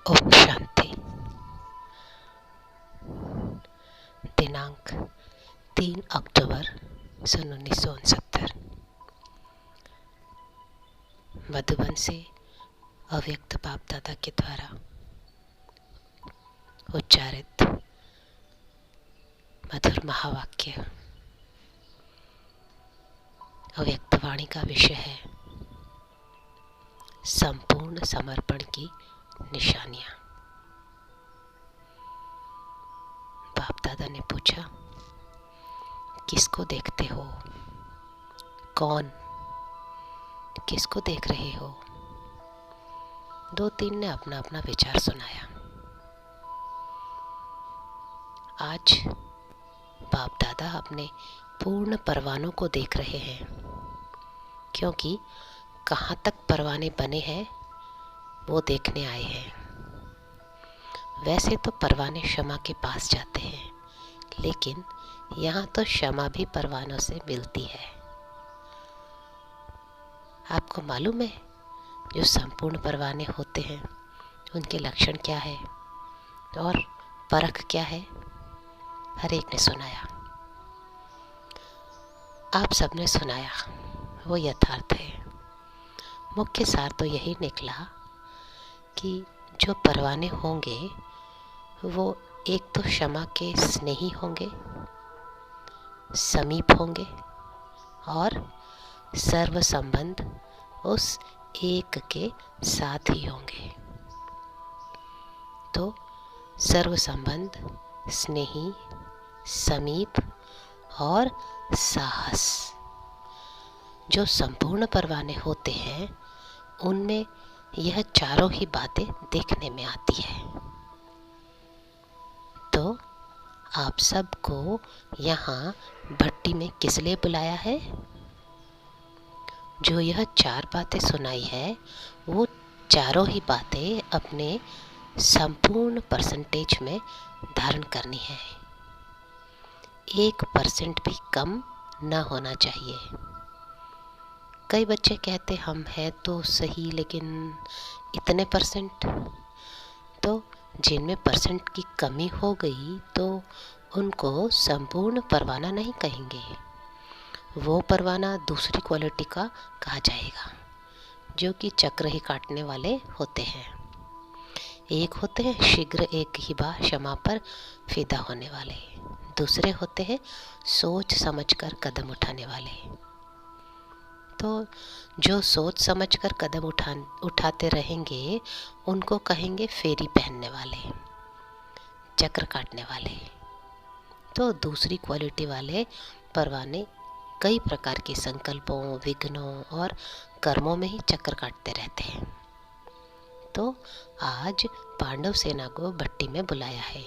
ओम शांति। दिनांक 3 अक्टूबर सन 1969। मधुबन से अव्यक्त बाप दादा के द्वारा उच्चारित मधुर महावाक्य। अव्यक्त वाणी का विषय है संपूर्ण समर्पण की निशानियां। बाप दादा ने पूछा, किसको देखते हो? कौन? किसको देख रहे हो? 2-3 ने अपना अपना विचार सुनाया। आज बाप दादा अपने पूर्ण परवानों को देख रहे हैं, क्योंकि कहाँ तक परवाने बने हैं वो देखने आए हैं। वैसे तो परवाने क्षमा के पास जाते हैं, लेकिन यहाँ तो क्षमा भी परवानों से मिलती है। आपको मालूम है जो संपूर्ण परवाने होते हैं उनके लक्षण क्या है और परख क्या है? हर एक ने सुनाया, आप सबने सुनाया, वो यथार्थ है। मुख्य सार तो यही निकला कि जो परवाने होंगे वो एक तो क्षमा के स्नेही होंगे, समीप होंगे और सर्व संबंध उस एक के साथ ही होंगे। तो सर्व संबंध, स्नेही, समीप और साहस, जो संपूर्ण परवाने होते हैं उनमें यह चारों ही बातें देखने में आती है। तो आप सबको यहाँ भट्टी में किस लिए बुलाया है? जो यह 4 बातें सुनाई है वो चारों ही बातें अपने संपूर्ण परसेंटेज में धारण करनी है। 1% भी कम न होना चाहिए। कई बच्चे कहते हम हैं तो सही, लेकिन इतने परसेंट। तो जिनमें परसेंट की कमी हो गई तो उनको संपूर्ण परवाना नहीं कहेंगे, वो परवाना दूसरी क्वालिटी का कहा जाएगा, जो कि चक्र ही काटने वाले होते हैं। एक होते हैं शीघ्र एक ही बार क्षमा पर फिदा होने वाले, दूसरे होते हैं सोच समझकर कदम उठाने वाले। तो जो सोच समझकर कदम उठाते रहेंगे उनको कहेंगे फेरी पहनने वाले, चक्र काटने वाले। तो दूसरी क्वालिटी वाले परवाने कई प्रकार के संकल्पों, विघ्नों और कर्मों में ही चक्कर काटते रहते हैं। तो आज पांडव सेना को भट्टी में बुलाया है।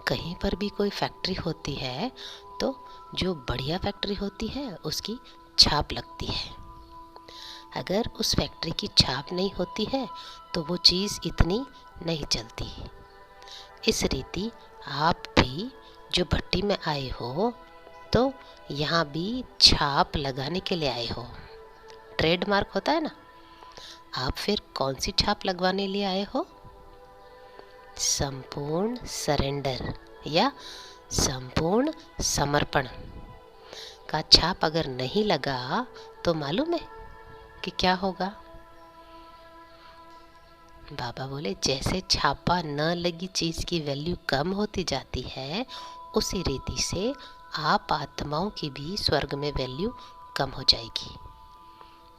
कहीं पर भी कोई फैक्ट्री होती है तो जो बढ़िया फैक्ट्री होती है उसकी छाप लगती है। अगर उस फैक्ट्री की छाप नहीं होती है तो वो चीज़ इतनी नहीं चलती। इस रीति आप भी जो भट्टी में आए हो तो यहाँ भी छाप लगाने के लिए आए हो। ट्रेडमार्क होता है ना, आप फिर कौन सी छाप लगवाने लिए आए हो? संपूर्ण सरेंडर या संपूर्ण समर्पण का छाप अगर नहीं लगा तो मालूम है कि क्या होगा? बाबा बोले, जैसे छापा न लगी चीज़ की वैल्यू कम होती जाती है, उसी रीति से आप आत्माओं की भी स्वर्ग में वैल्यू कम हो जाएगी।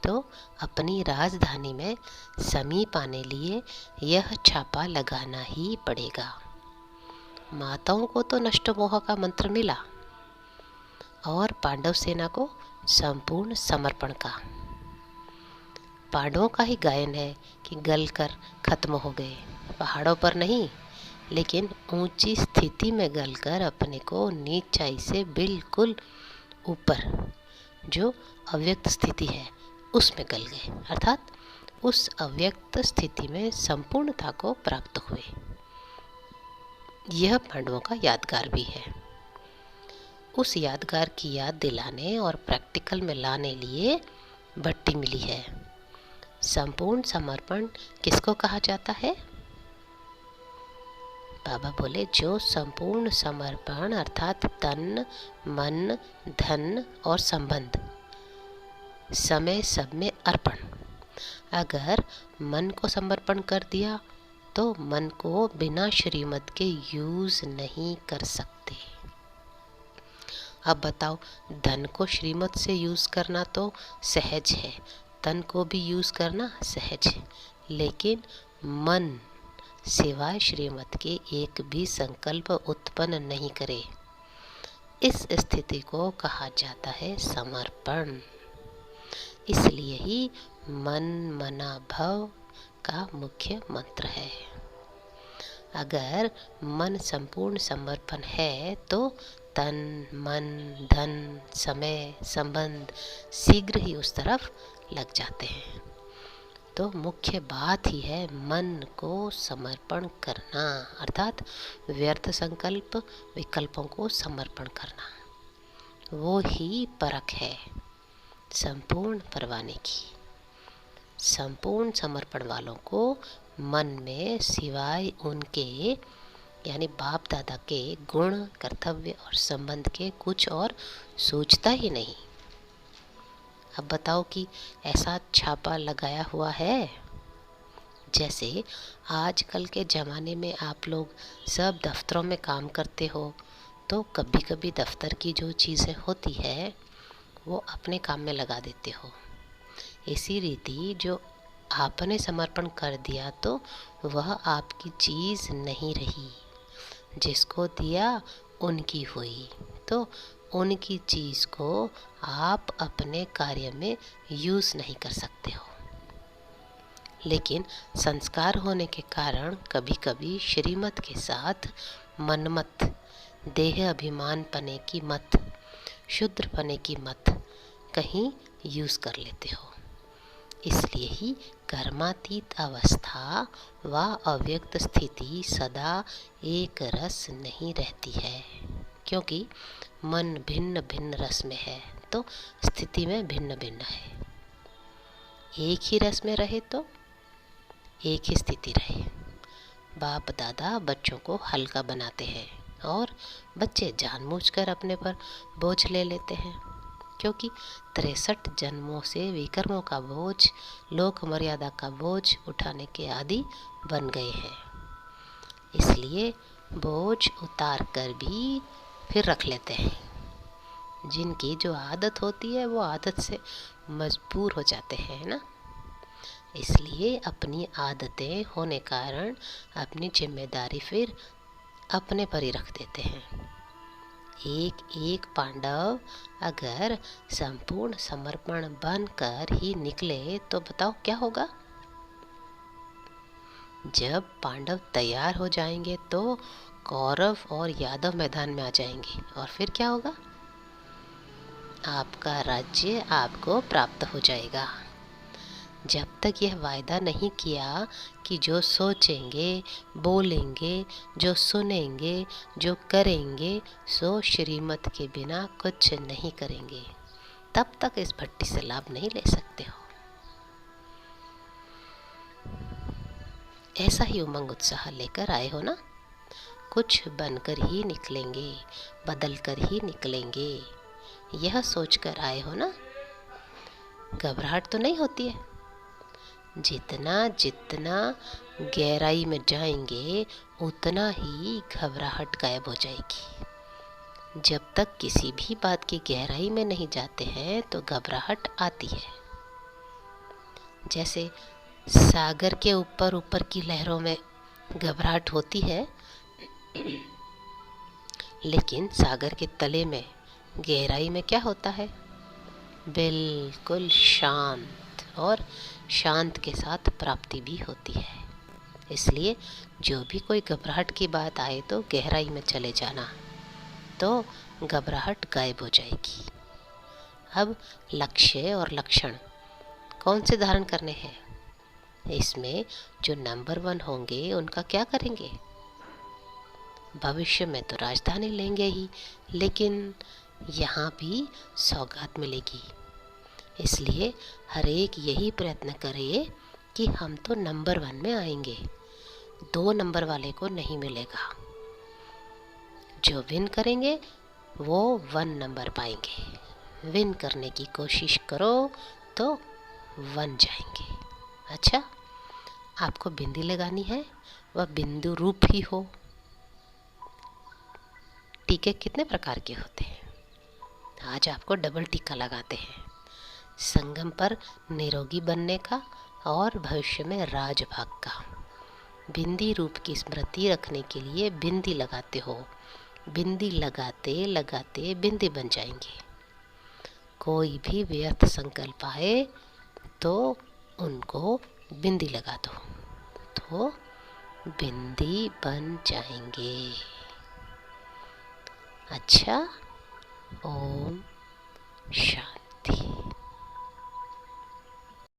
तो अपनी राजधानी में समीप आने लिए यह छापा लगाना ही पड़ेगा। माताओं को तो नष्ट मोह का मंत्र मिला और पांडव सेना को संपूर्ण समर्पण का। पांडवों का ही गायन है कि गल कर खत्म हो गए, पहाड़ों पर नहीं, लेकिन ऊंची स्थिति में गलकर अपने को नीचाई से बिल्कुल ऊपर जो अव्यक्त स्थिति है उसमें गल गए, अर्थात उस अव्यक्त स्थिति में संपूर्णता को प्राप्त हुए। यह पांडवों का यादगार भी है। उस यादगार की याद दिलाने और प्रैक्टिकल में लाने लिए भट्टी मिली है। संपूर्ण समर्पण किसको कहा जाता है? बाबा बोले, जो संपूर्ण समर्पण अर्थात तन, मन, धन और संबंध, समय सब में अर्पण। अगर मन को समर्पण कर दिया तो मन को बिना श्रीमत के यूज नहीं कर सकते। अब बताओ, धन को श्रीमत से यूज करना तो सहज है, तन को भी यूज करना सहज है, लेकिन मन सिवाय श्रीमत के एक भी संकल्प उत्पन्न नहीं करे। इस स्थिति को कहा जाता है समर्पण। इसलिए ही मन मना भव का मुख्य मंत्र है। अगर मन संपूर्ण समर्पण है तो तन, मन, धन, समय, संबंध शीघ्र ही उस तरफ लग जाते हैं। तो मुख्य बात ही है मन को समर्पण करना, अर्थात व्यर्थ संकल्प विकल्पों को समर्पण करना। वो ही परख है संपूर्ण परवाने की। संपूर्ण समर्पण वालों को मन में सिवाय उनके यानी बाप दादा के गुण, कर्तव्य और संबंध के कुछ और सोचता ही नहीं। अब बताओ कि ऐसा छापा लगाया हुआ है। जैसे आजकल के ज़माने में आप लोग सब दफ्तरों में काम करते हो, तो कभी कभी दफ्तर की जो चीज़ें होती है वो अपने काम में लगा देते हो। इसी रीति जो आपने समर्पण कर दिया तो वह आपकी चीज़ नहीं रही, जिसको दिया उनकी हुई, तो उनकी चीज़ को आप अपने कार्य में यूज़ नहीं कर सकते हो। लेकिन संस्कार होने के कारण कभी कभी श्रीमत के साथ मनमत, देह अभिमान पने की मत, शुद्र पने की मत कहीं यूज़ कर लेते हो। इसलिए ही कर्मातीत अवस्था व अव्यक्त स्थिति सदा एक रस नहीं रहती है, क्योंकि मन भिन्न भिन्न रस में है तो स्थिति में भिन्न भिन्न है। एक ही रस में रहे तो एक ही स्थिति रहे। बाप दादा बच्चों को हल्का बनाते हैं और बच्चे जानबूझकर अपने पर बोझ ले लेते हैं, क्योंकि 63 जन्मों से विकर्मों का बोझ, लोक मर्यादा का बोझ उठाने के आदी बन गए हैं। इसलिए बोझ उतार कर भी फिर रख लेते हैं। जिनकी जो आदत होती है वो आदत से मजबूर हो जाते हैं ना। इसलिए अपनी आदतें होने कारण अपनी जिम्मेदारी फिर अपने पर ही रख देते हैं। एक एक पांडव अगर संपूर्ण समर्पण बनकर ही निकले तो बताओ क्या होगा? जब पांडव तैयार हो जाएंगे तो कौरव और यादव मैदान में आ जाएंगे और फिर क्या होगा? आपका राज्य आपको प्राप्त हो जाएगा। जब तक यह वायदा नहीं किया कि जो सोचेंगे, बोलेंगे, जो सुनेंगे, जो करेंगे सो श्रीमत के बिना कुछ नहीं करेंगे, तब तक इस भट्टी से लाभ नहीं ले सकते हो। ऐसा ही उमंग उत्साह लेकर आए हो ना। कुछ बनकर ही निकलेंगे, बदल कर ही निकलेंगे, यह सोचकर आए हो ना। घबराहट तो नहीं होती है। जितना जितना गहराई में जाएंगे उतना ही घबराहट गायब हो जाएगी। जब तक किसी भी बात की गहराई में नहीं जाते हैं तो घबराहट आती है। जैसे सागर के ऊपर ऊपर की लहरों में घबराहट होती है, लेकिन सागर के तले में गहराई में क्या होता है? बिल्कुल शांत, और शांत के साथ प्राप्ति भी होती है। इसलिए जो भी कोई घबराहट की बात आए तो गहराई में चले जाना, तो घबराहट गायब हो जाएगी। अब लक्ष्य और लक्षण कौन से धारण करने हैं? इसमें जो नंबर 1 होंगे उनका क्या करेंगे? भविष्य में तो राजधानी लेंगे ही, लेकिन यहाँ भी सौगात मिलेगी। इसलिए हर एक यही प्रयत्न करे कि हम तो नंबर 1 में आएंगे, 2 नंबर वाले को नहीं मिलेगा। जो विन करेंगे वो 1 नंबर पाएंगे। विन करने की कोशिश करो तो 1 जाएंगे। अच्छा, आपको बिंदी लगानी है, वह बिंदु रूप ही हो। टीके कितने प्रकार के होते हैं, आज आपको डबल टीका लगाते हैं। संगम पर निरोगी बनने का और भविष्य में राजभाग का। बिंदी रूप की स्मृति रखने के लिए बिंदी लगाते हो, बिंदी लगाते लगाते बिंदी बन जाएंगे। कोई भी व्यर्थ संकल्प आए तो उनको बिंदी लगा दो, तो बिंदी बन जाएंगे। अच्छा, ओम शांति।